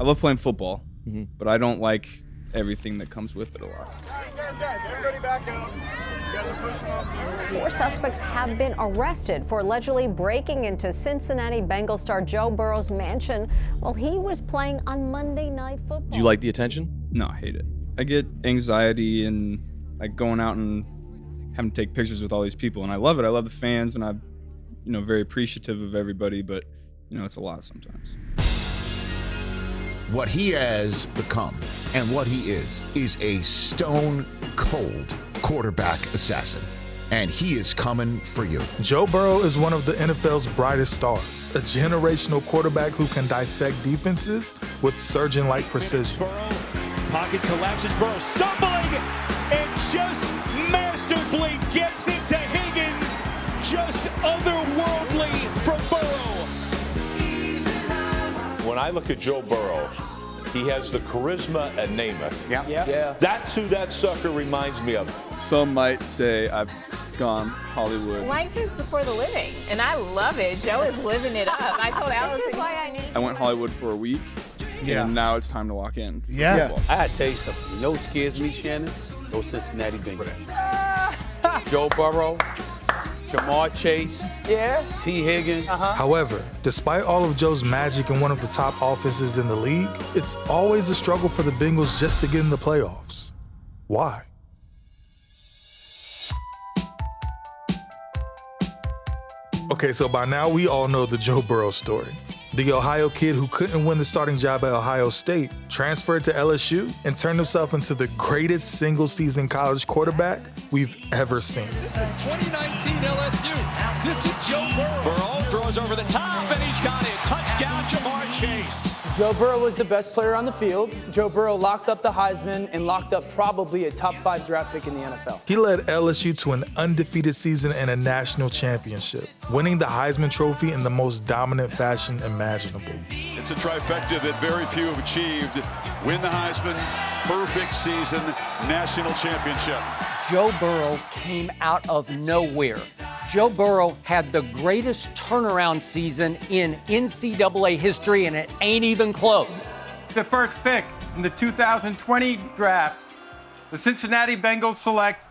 I love playing football, but I don't like everything that comes with it a lot. Everybody back up. 4 suspects have been arrested for allegedly breaking into Cincinnati Bengals star Joe Burrow's mansion while he was playing on Monday Night Football. Do you like the attention? No, I hate it. I get anxiety and like going out and having to take pictures with all these people, and I love it. I love the fans, and I'm, very appreciative of everybody, but, it's a lot sometimes. What he has become and what he is a stone-cold quarterback assassin. And he is coming for you. Joe Burrow is one of the NFL's brightest stars, a generational quarterback who can dissect defenses with surgeon-like precision. Burrow, pocket collapses, Burrow stumbling and just masterfully gets it to Higgins. Just otherworldly from Burrow. When I look at Joe Burrow, he has the charisma of Namath. Yeah. That's who that sucker reminds me of. Some might say I've gone Hollywood. Life is for the living, and I love it. Joe is living it up. I told Allison, this is why I need. I went Hollywood for a week, and now it's time to lock in. Yeah. I gotta tell you something. You know what scares me, Shannon? Those Cincinnati Bengals. Joe Burrow, Jamar Chase, T. Higgins. However, despite all of Joe's magic in one of the top offenses in the league, it's always a struggle for the Bengals just to get in the playoffs. Why? Okay, so by now we all know the Joe Burrow story. The Ohio kid who couldn't win the starting job at Ohio State transferred to LSU and turned himself into the greatest single-season college quarterback we've ever seen. This is 2019 LSU. This is Joe Burrow. Burrow throws over the top, and he's got it. Touchdown, Jamar Chase. Joe Burrow was the best player on the field. Joe Burrow locked up the Heisman and locked up probably a top 5 draft pick in the NFL. He led LSU to an undefeated season and a national championship, winning the Heisman Trophy in the most dominant fashion imaginable. It's a trifecta that very few have achieved. Win the Heisman, perfect season, national championship. Joe Burrow came out of nowhere. Joe Burrow had the greatest turnaround season in NCAA history, and it ain't even close. The first pick in the 2020 draft, the Cincinnati Bengals select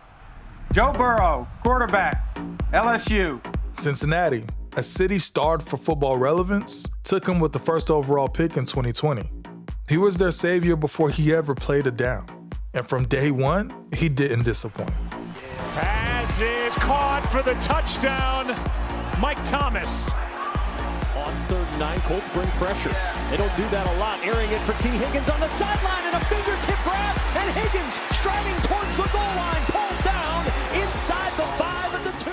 Joe Burrow, quarterback, LSU. Cincinnati, a city starved for football relevance, took him with the first overall pick in 2020. He was their savior before he ever played a down. And from day one, he didn't disappoint. Pass is caught for the touchdown. Mike Thomas. On 3rd and 9, Colts bring pressure. They don't do that a lot. Airing it for T. Higgins on the sideline and a fingertip grab. And Higgins striding towards the goal line. Pulled down inside the 5 at the 2.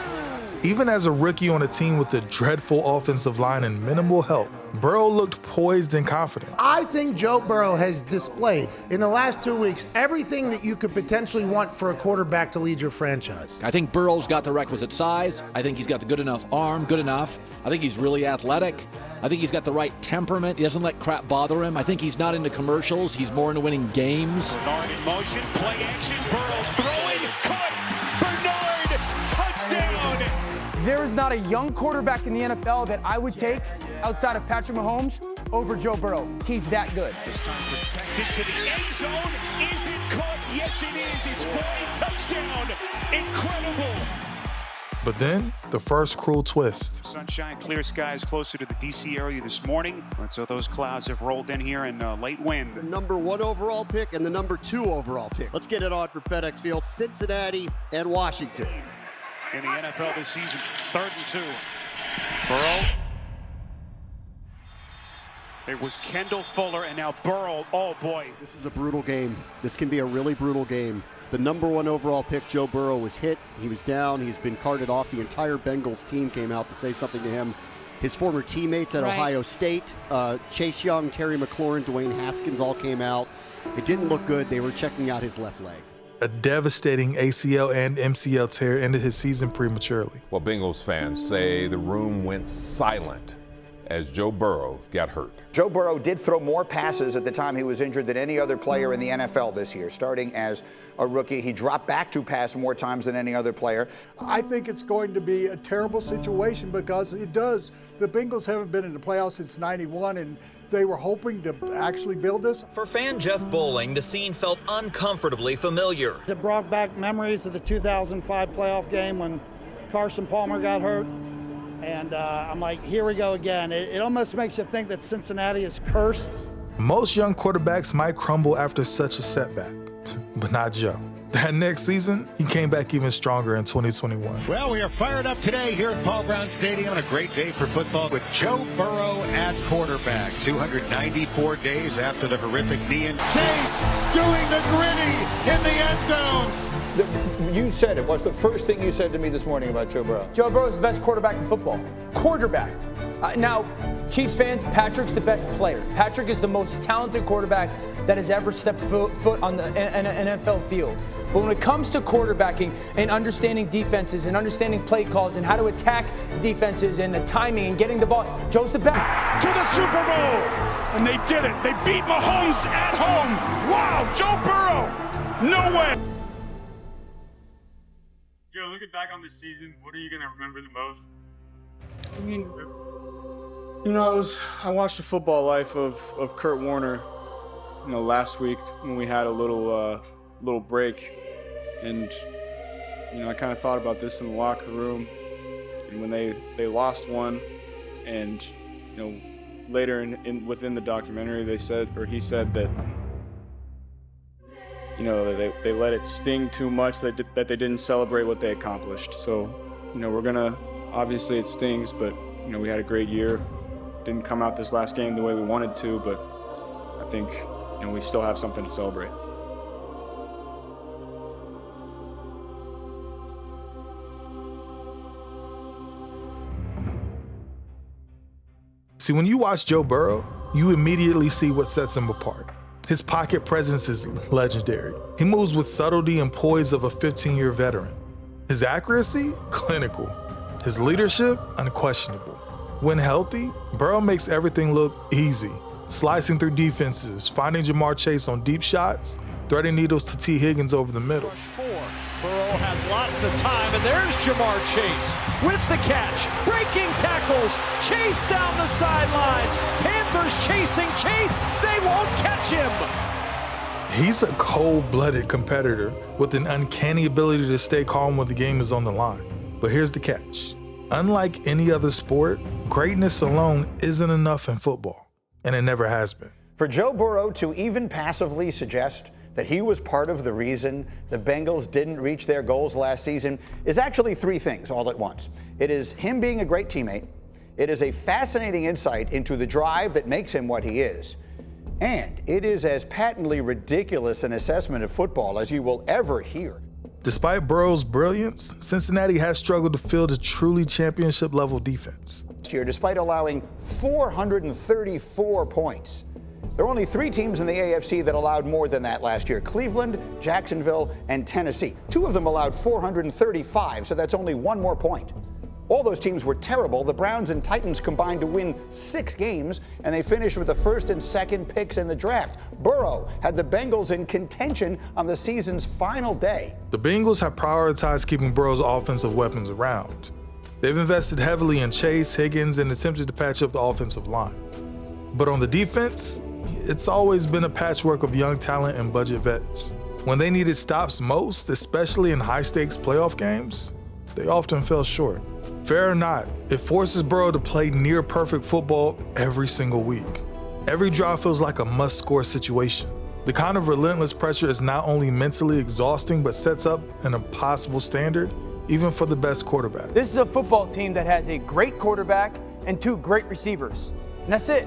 Even as a rookie on a team with a dreadful offensive line and minimal help, Burrow looked poised and confident. I think Joe Burrow has displayed in the last 2 weeks everything that you could potentially want for a quarterback to lead your franchise. I think Burrow's got the requisite size. I think he's got the good enough arm, good enough. I think he's really athletic. I think he's got the right temperament. He doesn't let crap bother him. I think he's not into commercials. He's more into winning games. Bernard in motion, play action, Burrow throwing, cut, Bernard, touchdown. There is not a young quarterback in the NFL that I would take outside of Patrick Mahomes over Joe Burrow. He's that good. This time protected to the end zone. Is it caught? Yes, it is. It's Boyd, touchdown. Incredible. But then, the first cruel twist. Sunshine, clear skies closer to the D.C. area this morning. So those clouds have rolled in here in late wind. The number 1 overall pick and the number 2 overall pick. Let's get it on for FedEx Field. Cincinnati and Washington. In the NFL this season, 3rd and 2. Burrow. It was Kendall Fuller and now Burrow. Oh, boy. This is a brutal game. This can be a really brutal game. The number 1 overall pick, Joe Burrow, was hit. He was down. He's been carted off. The entire Bengals team came out to say something to him. His former teammates at Ohio State, Chase Young, Terry McLaurin, Dwayne Haskins all came out. It didn't look good. They were checking out his left leg. A devastating ACL and MCL tear ended his season prematurely. Well, Bengals fans say the room went silent as Joe Burrow got hurt. Joe Burrow did throw more passes at the time he was injured than any other player in the NFL this year. Starting as a rookie, he dropped back to pass more times than any other player. I think it's going to be a terrible situation because it does. The Bengals haven't been in the playoffs since '91, and they were hoping to actually build this. For fan Jeff Bowling, the scene felt uncomfortably familiar. It brought back memories of the 2005 playoff game when Carson Palmer got hurt. And I'm like, here we go again. It almost makes you think that Cincinnati is cursed. Most young quarterbacks might crumble after such a setback, but not Joe. That next season, he came back even stronger in 2021. Well, we are fired up today here at Paul Brown Stadium on a great day for football with Joe Burrow at quarterback. 294 days after the horrific knee injury. Chase doing the gritty in the end zone. You said it. What's the first thing you said to me this morning about Joe Burrow? Joe Burrow is the best quarterback in football. Quarterback. Now, Chiefs fans, Patrick's the best player. Patrick is the most talented quarterback that has ever stepped foot on the NFL field. But when it comes to quarterbacking and understanding defenses and understanding play calls and how to attack defenses and the timing and getting the ball, Joe's the best. To the Super Bowl! And they did it. They beat Mahomes at home. Wow, Joe Burrow. No way. Joe, looking back on this season, what are you going to remember the most? I mean, you know, I watched the football life of Kurt Warner, you know, last week when we had a little break, and you know, I kind of thought about this in the locker room, and when they lost one, and you know, later within the documentary, he said that, you know, they let it sting too much that they didn't celebrate what they accomplished. So, you know, obviously it stings, but you know, we had a great year. Didn't come out this last game the way we wanted to, but I think, you know, we still have something to celebrate. See, when you watch Joe Burrow, you immediately see what sets him apart. His pocket presence is legendary. He moves with subtlety and poise of a 15-year veteran. His accuracy, clinical. His leadership, unquestionable. When healthy, Burrow makes everything look easy. Slicing through defenses, finding Jamar Chase on deep shots, threading needles to T. Higgins over the middle. Burrow has lots of time, and there's Jamar Chase with the catch. Breaking tackles. Chase down the sidelines. Panthers chasing Chase. They won't catch him. He's a cold-blooded competitor with an uncanny ability to stay calm when the game is on the line. But here's the catch. Unlike any other sport, greatness alone isn't enough in football, and it never has been. For Joe Burrow to even passively suggest that he was part of the reason the Bengals didn't reach their goals last season is actually three things all at once. It is him being a great teammate, it is a fascinating insight into the drive that makes him what he is, and it is as patently ridiculous an assessment of football as you will ever hear. Despite Burrow's brilliance, Cincinnati has struggled to field a truly championship-level defense. Last year, despite allowing 434 points, there were only 3 teams in the AFC that allowed more than that last year: Cleveland, Jacksonville, and Tennessee. 2 of them allowed 435, so that's only 1 more point. All those teams were terrible. The Browns and Titans combined to win 6 games, and they finished with the first and second picks in the draft. Burrow had the Bengals in contention on the season's final day. The Bengals have prioritized keeping Burrow's offensive weapons around. They've invested heavily in Chase, Higgins, and attempted to patch up the offensive line. But on the defense, it's always been a patchwork of young talent and budget vets. When they needed stops most, especially in high-stakes playoff games, they often fell short. Fair or not, it forces Burrow to play near-perfect football every single week. Every drive feels like a must-score situation. The kind of relentless pressure is not only mentally exhausting, but sets up an impossible standard, even for the best quarterback. This is a football team that has a great quarterback and 2 great receivers. And that's it.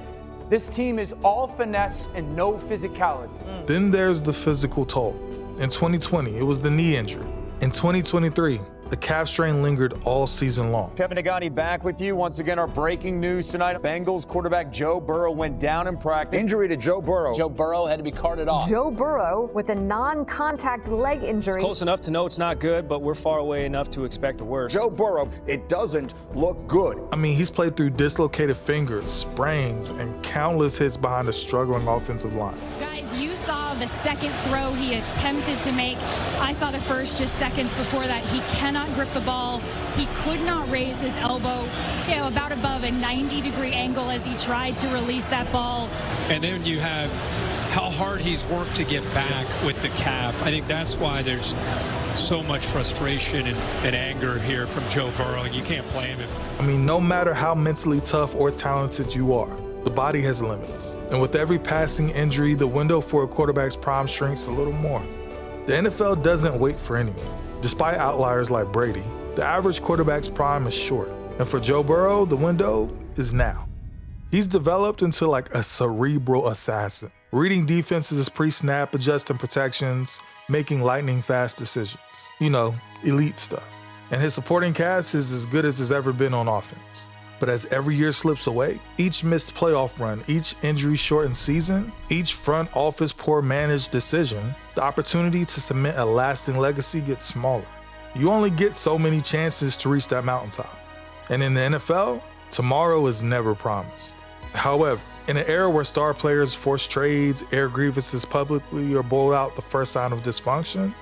This team is all finesse and no physicality. Then there's the physical toll. In 2020, it was the knee injury. In 2023, the calf strain lingered all season long. Kevin Nagani back with you. Once again, our breaking news tonight. Bengals quarterback Joe Burrow went down in practice. Injury to Joe Burrow. Joe Burrow had to be carted off. Joe Burrow with a non-contact leg injury. It's close enough to know it's not good, but we're far away enough to expect the worst. Joe Burrow, it doesn't look good. I mean, he's played through dislocated fingers, sprains, and countless hits behind a struggling offensive line. Guys, you saw the second throw he attempted to make. I saw the first just seconds before that. He cannot grip the ball He could not raise his elbow, about above a 90-degree angle as he tried to release that ball. And then you have how hard he's worked to get back with the calf. I think that's why there's so much frustration and anger here from Joe Burrow, and you can't blame him. I mean, no matter how mentally tough or talented you are, the body has limits. And with every passing injury, the window for a quarterback's prime shrinks a little more. The NFL doesn't wait for anyone. Despite outliers like Brady, the average quarterback's prime is short. And for Joe Burrow, the window is now. He's developed into like a cerebral assassin, reading defenses pre-snap, adjusting protections, making lightning-fast decisions. Elite stuff. And his supporting cast is as good as it's ever been on offense. But as every year slips away, each missed playoff run, each injury-shortened season, each front office poor managed decision, the opportunity to cement a lasting legacy gets smaller. You only get so many chances to reach that mountaintop. And in the NFL, tomorrow is never promised. However, in an era where star players force trades, air grievances publicly, or boil out the first sign of dysfunction,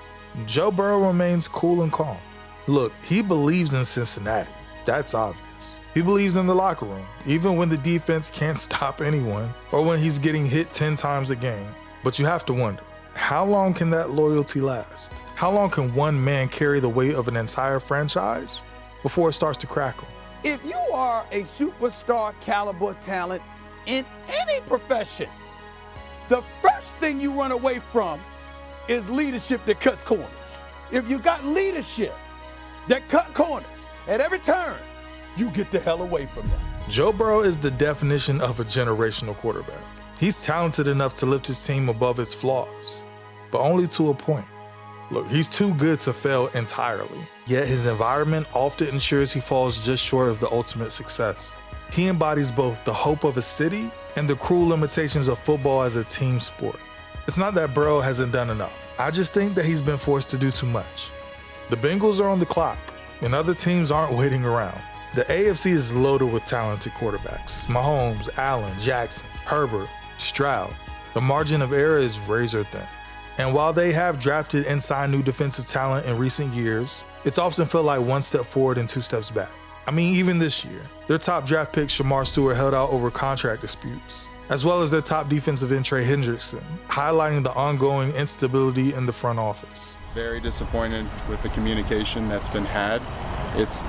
Joe Burrow remains cool and calm. Look, he believes in Cincinnati. That's obvious. He believes in the locker room, even when the defense can't stop anyone or when he's getting hit 10 times a game. But you have to wonder, how long can that loyalty last? How long can one man carry the weight of an entire franchise before it starts to crackle? If you are a superstar caliber talent in any profession, the first thing you run away from is leadership that cuts corners. If you got leadership that cut corners at every turn, you get the hell away from them. Joe Burrow is the definition of a generational quarterback. He's talented enough to lift his team above its flaws, but only to a point. Look, he's too good to fail entirely, yet his environment often ensures he falls just short of the ultimate success. He embodies both the hope of a city and the cruel limitations of football as a team sport. It's not that Burrow hasn't done enough. I just think that he's been forced to do too much. The Bengals are on the clock, and other teams aren't waiting around. The AFC is loaded with talented quarterbacks. Mahomes, Allen, Jackson, Herbert, Stroud. The margin of error is razor thin. And while they have drafted and signed new defensive talent in recent years, it's often felt like one step forward and two steps back. I mean, even this year, their top draft pick, Shamar Stewart, held out over contract disputes, as well as their top defensive end, Trey Hendrickson, highlighting the ongoing instability in the front office. Very disappointed with the communication that's been had. It's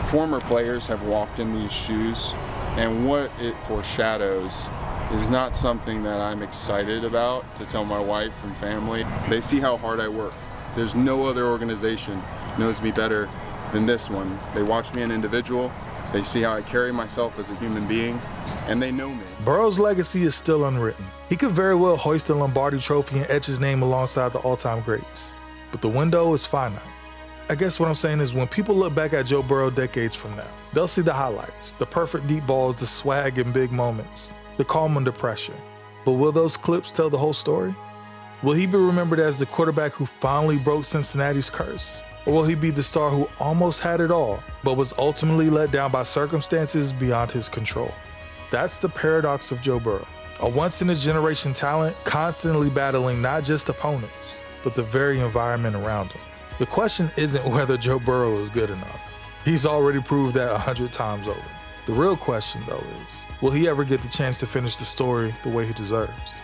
former players have walked in these shoes, and what it foreshadows is not something that I'm excited about to tell my wife and family. They see how hard I work. There's no other organization knows me better than this one. They watch me an individual, they see how I carry myself as a human being, and they know me. Burrow's legacy is still unwritten. He could very well hoist the Lombardi Trophy and etch his name alongside the all-time greats, but the window is finite. I guess what I'm saying is when people look back at Joe Burrow decades from now, they'll see the highlights, the perfect deep balls, the swag in big moments, the calm under pressure. But will those clips tell the whole story? Will he be remembered as the quarterback who finally broke Cincinnati's curse? Or will he be the star who almost had it all, but was ultimately let down by circumstances beyond his control? That's the paradox of Joe Burrow, a once-in-a-generation talent constantly battling not just opponents, but the very environment around him. The question isn't whether Joe Burrow is good enough. He's already proved that 100 times over. The real question, though, is will he ever get the chance to finish the story the way he deserves?